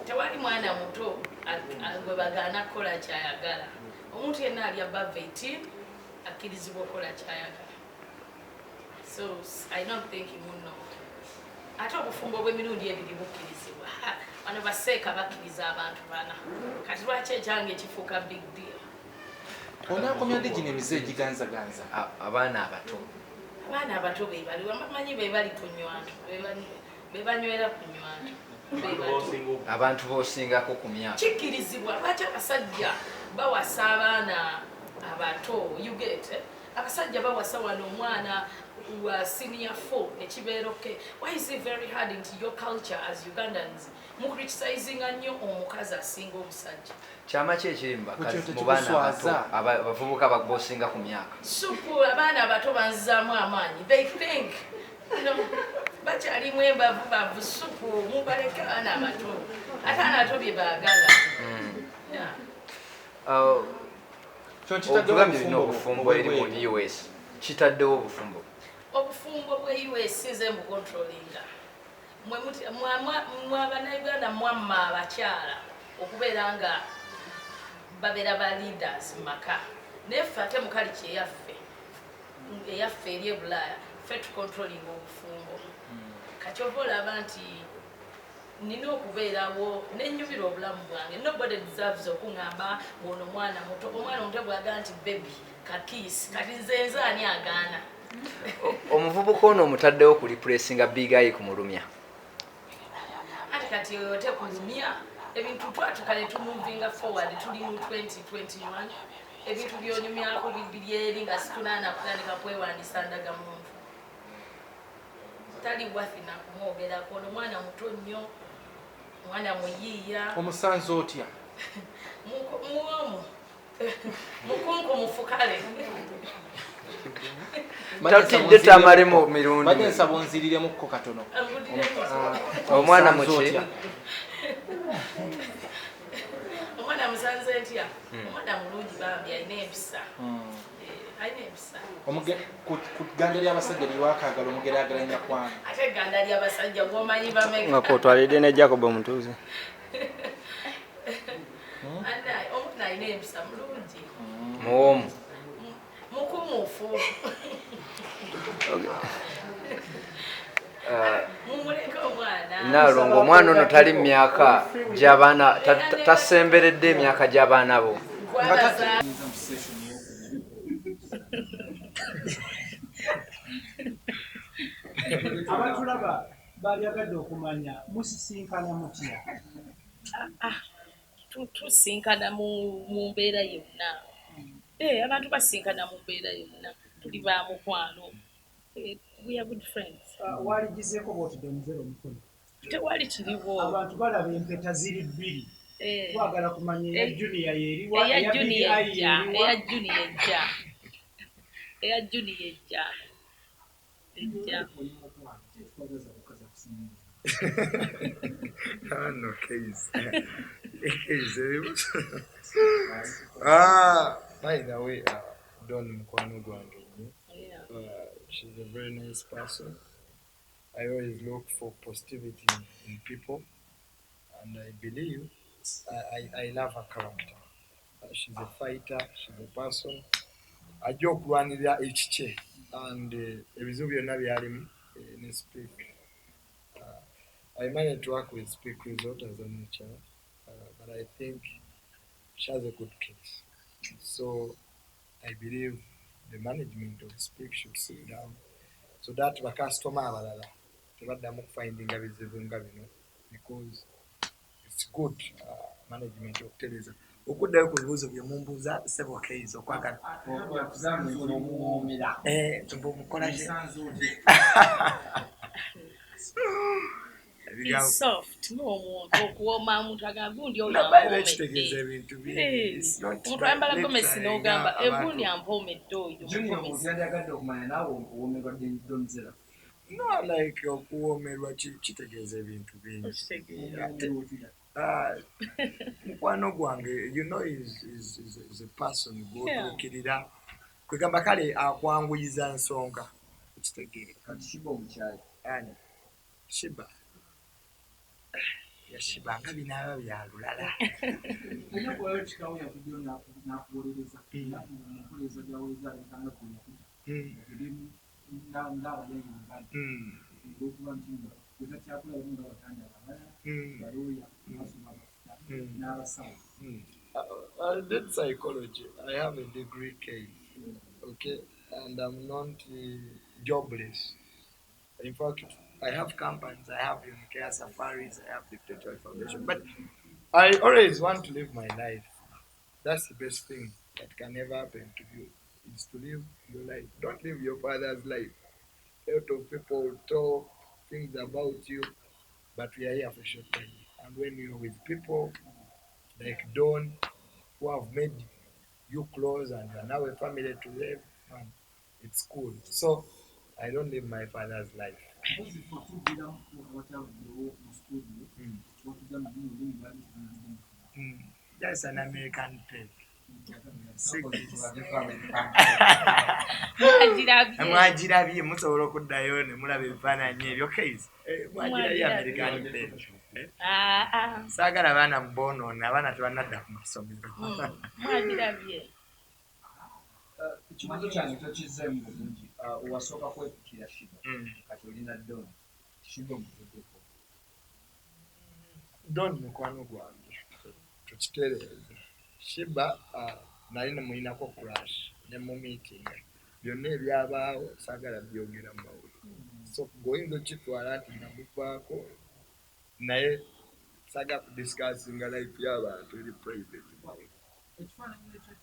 tewali mwana muto gwe bagaana kukola kyayagala. Omuntu yenna ali above 18 akkirizibwa okukola kyayagala. So I don't think muno ate obufumbo bw'emirundi ebiri bukkirizibwa. Bano baseeka bakkiriza abantu bana kati lwaki ekyange ekifuuka big deal. Onaakomya ndi gino emize egiganzaganza abaana abato be bali bamanyi be bali ku nnywanto be banywera ku nnywanto. abantu bosingako ku myaka kikkirizibwa lwaki abasajja bawasa abaana abato you get abasajja bawasa wano omwana wa senior 4 ekibeero ke. Why is it very hard into your culture as Ugandans mu criticizing nnyo omukazi asinga obusajja? kyama ki ekiri mu baana abato abavubuka bosinga ku myaka? Supu abaana abato banzizaamu amaanyi. They think bakyalimu embavu supu mubaleke abaana abato ate abaana abato bye baagala. Otugambye bino obufumbo eri mu US kitaddewo obufumbo bwe US nze mbukontrolinga mwe abannayuganda mwamma abakyala okubeera nga babeera ba leaders mu maka naye ffe ate mu kaliki eyaffe eri e Bulaaya ffe tukontrolinga obufumbo. Kati oba olaba nti nina okubeerawo nennyumira obulamu bwange. Nobody deserves okuŋŋamba ng'ono mwana muto. Omwana omuto bw'agamba nti baby kakiisi kati nze ani agaana? Omuvubuka ono omutaddewo ku repressinga big eye ku mulumya. Ate kati oyo tekulumya ebintu twatuka ne tumuvinga forward tuli mu 2021 ebintu byonyumyako bibiri eri nga situnaana kutandika kwewandiisa ndagamuntu. Tali wafi na kumwogerako ono mwana muto nnyo mwana muyiiya. Omusanze otya? Muwomu mukunku mufukale tatidde tamalemu mirundi badde nsaba onziriremukko katono. Omwana muki? Omwana musanze ntya? Omwana mulungi bambi alina empisa. Ku gganda ly'abasajja liwaakaagala omugeraageranya kwange. Ate egganda ly'abasajja gwomanyi bameka. Nga kwotwalidde ne Jacob omutuuze. Omwana alina empisa mulungi. Muwomu. Mukumuufu. Mumuleke omwana. Nalongo omwana ono tali mu myaka gy'abaana tasemberedde emyaka gy'abaana bo. Abatulaba balyagadde okumanya musisinkana mutya? Tusinkana mu mbeera yonna. Abantu basinkana mu mbeera yonna. Tuli ba mukwano. We are good friends. Waligizeeko bw'otudde muzero omukono? Tewali kiriwo. Abantu balaba empeta ziri bbiri. Twagala kumanya eya junior yeriwa eya junior ejja. No case. By the way, Don Mukwano Gwange. She's a very nice person. I always look for positivity in people, and I believe I love her character. She's a fighter. She's a person. Ajja okulwanirira ekikye and ebizibu byonna byalimu ne Speak. I managed to work with Speak Resort as an HR, but I think she has a good case. So I believe the management of Speak should sit down so that bakasitoma abalala tebaddamu kufindinga bizibu nga bino, because it's good management okutereza okuddayo ku bibuuzo bye mumbuuza several cases okwagala mukola It's soft. Okuwooma omuntu agamba gundi oyo kitegeeza ebintu omuntu ayambala gomesi n'ogamba egundi ampoomedde oyo. No, like okuwoomerwa kitegeeza ebintu bingi. Mukwano gwange, you know, is a person gw'otuukirira kwegamba kale akwanguyiza nsonga ekitegeera Shiba yashibanga binaaba bya lulala. Ujja kuwayo kikawo yakujjo n'akuwolereza mumpuleza gyaweza ekanga kuyakuta erimu ng'abayayingana olw'okuba nti nga kyakulamu nga batanda abalala balooya basoma abafuta n'abasawo. I did psychology. I have a degree case, okay, and I'm not jobless. In fact, I have companies, I have care safaris, I have Dictatorial Foundation, but I always want to live my life. That's the best thing that can ever happen to you, is to live your life. Don't live your father's life. A lot of people talk things about you, but we are here for a short time. And when you're with people like Don, who have made you close and you're now a family to them, man, it's cool. So I don't live my father's life. That's an American peg. Mwagirabye musobola okuddayo ne mulaba ebifaananyi ebyo case mwagirabye American peg. Saagala abaana muboonoona, abaana tebannadda ku masomero. Mwagirabye. Ekibuuzo kyange tokizzeemu bulungi. Owasooka kwepikira Shiba kati olina Don. Shiba omutuddeko. Don mukwano gwange tukitereeze. Shiba nali nemulinako crash ne mu meeting. Byonna ebyabaawo saagala byogera mu mawulire. So goyinza okitwala nti namuvaako naye saagala kudiscussinga life y'abantu eri private. Ekifaananyi ekyo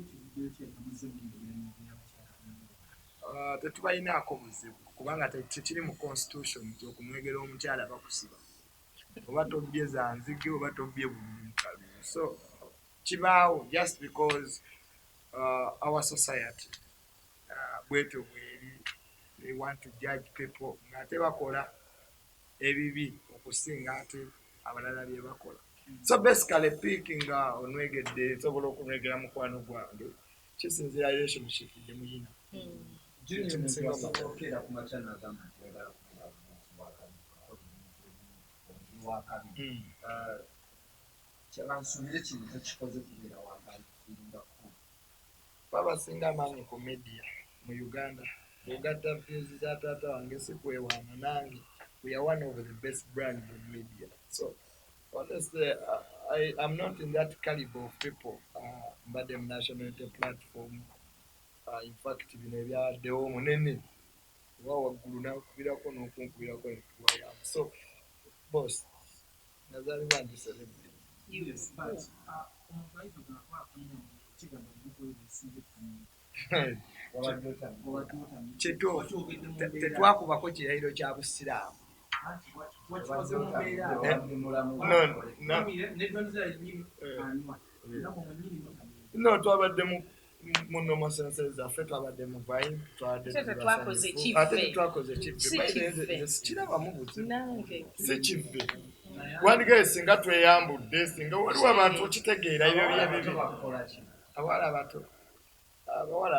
kivuddeo kyenamuzzemu ng'ebiremu by'abakyala. Tetubalinaako buzibu kubanga tekiri mu constitution nti okumwegera omukyala bakusiba. Oba tobbye zanzige oba tobbye bulunkalu. So kibaawo just because our society bwetyo bweri, they want to judge people ng'ate bakola ebibi okusinga ate abalala bye bakola. So basically picking onwegedde nsobola okumwegera mukwano gwange kisinzira relationship gye muyina. Junior muntu asobookera ku makya n'agamba nti oyagala kumulaba omuntu wakabi. Kyabansuubire kino tokikoze kubeera wakabiringako. Babasinga amaanyi ku media mu Uganda. Bw'ogatta views za taata wange si kwewaana nange. We are one of the best brands in media. So honestly, I'm not in that caliber of people. But them nationality platform. In fact, bino ebyaddewo munene. Wa waggulu nakubirako n'okunkubirako entwayam. So, boss, nazaalibwa ndi celebrity. Yes, but omuntu ayitogera kwafuna kigambo mukozi esinga efunye. Kituufu. Tetwakubako kirayiro kya busiraamu. No, twabadde muno masense zaffe, twabadde mu vibe, twakoze kivve. Sikirabamu buzibu. Si kivve. Wandiga singa tweyambudde, singa waliwo abantu okitegeera ebyo byebibi. Abawala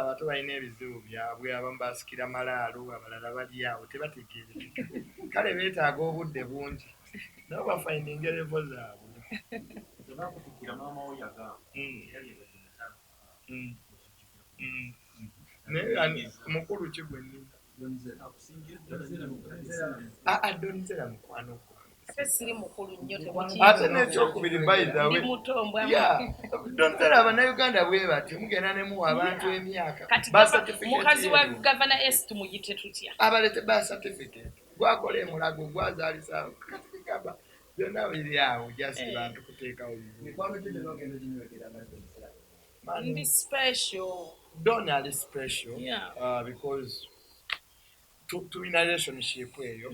abato balina ebizibu byabwe, abamu basikira malaalo, abalala bali awo tebategeerekeka. Kale beetaaga obudde bungi nabo bafindinga levo zaabwe. Naye mukulu ki gwe nnina? Donzera mukwano gwange. Ate siri mukulu nnyo ate n'ekyokubiri by the way. Ndi muto mbwa. Donzera Abannayuganda bwe bati mugenda ne muwa abantu emyaka. Mukazi wa Governor Est muyite tutya? Abalete birth certificate. Gwakola emulago gwazaalisa kati gamba byonna biri awo just bantu kuteekawo mikwano gyo n'ogenda ginywekera Donzera. Ndi special. Don ali special. Yeah. Because tulina relationship eyo.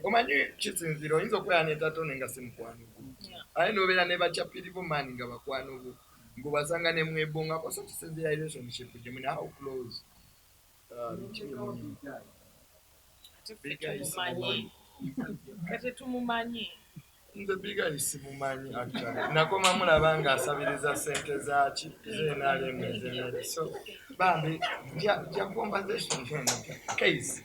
Omanyi kisinzira oyinza okubeera ne tatone nga si mukwano gwo. Aye n'obeera ne bakyapirivu maani nga bakwano gwo. Ng'obasanga ne mwebongako, so kisinzira relationship gye mulina how close. Kati tumumanyi. Nze Bigay simumanyi actually. Nakoma mulaba ng'asabiriza ssente zaaki z'NRM ez'emmere. So bambi ja conversation case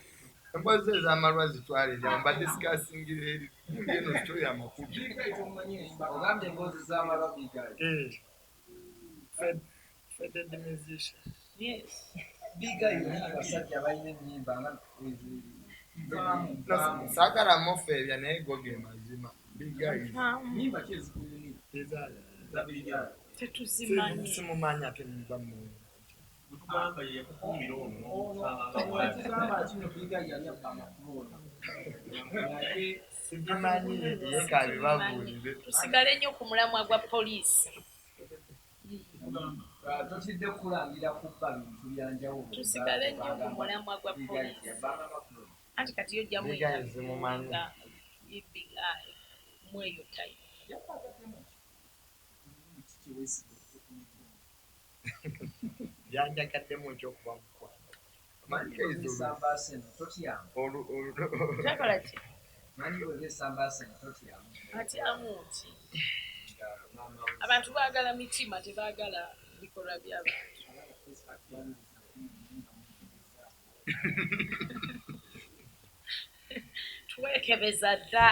Emboozi ez'amalwa zitwalira mbadde sikasingira eri ngeno story amakulu. Ogambye emboozi z'amalwa bigayi. Fed musician. Yes. Bigayi basajja balina ennyimba nga Saagala mufeebya naye go ge mazima. Bigayi. nnyimba ki ezikunyumira? Tetuzimanyi. Simumanyi ate nimba muwunya. Tugamba kino bigayi yali abba amakulu ono. Naye Sigimanyi ye kabibabuulire. Tusigale nnyo ku mulamwa gwa poliisi. totidde kulangira kubba bintu byanjawulo. Tusigale nnyo ku mulamwa gwa poliisi. Anti kati yo jjamu Bigayi zimumanyi. Bigayi mweyo tayo. Byanjagaddemu ekyokuba mukwano. Manyi ezo Sambaase eno totyama. Kyakola ki? Manyi bw'oba esambaase eno totyama. Atyamu ki? Abantu baagala mitima tebaagala bikolwa by'abantu. Twekebeza dda.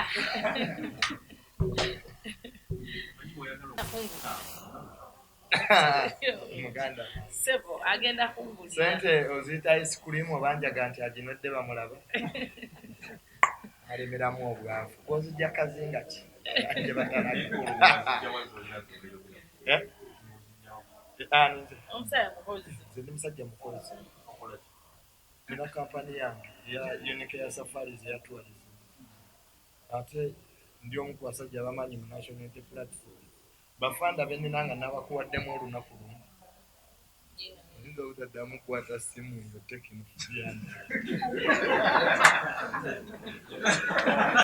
Muganda. Sebo agenda kungulira. Sente oziyita ice cream obanjaga nti aginodde bamulaba. Alemeramu obwavu. Gw'ozijja kazinga ki? Anje batanakikulu. Omusajja mukozi. Nze ndi musajja mukozi. Nina kampani yange ya Unicare Safaris ya tourism. Ate ndi omu ku basajja abamanyi mu National Unity Platform. Bafanda be nnina nga nabakuwaddemu olunaku lumu. Oyinza obutaddamu kukwata ssimu yo tekino yange.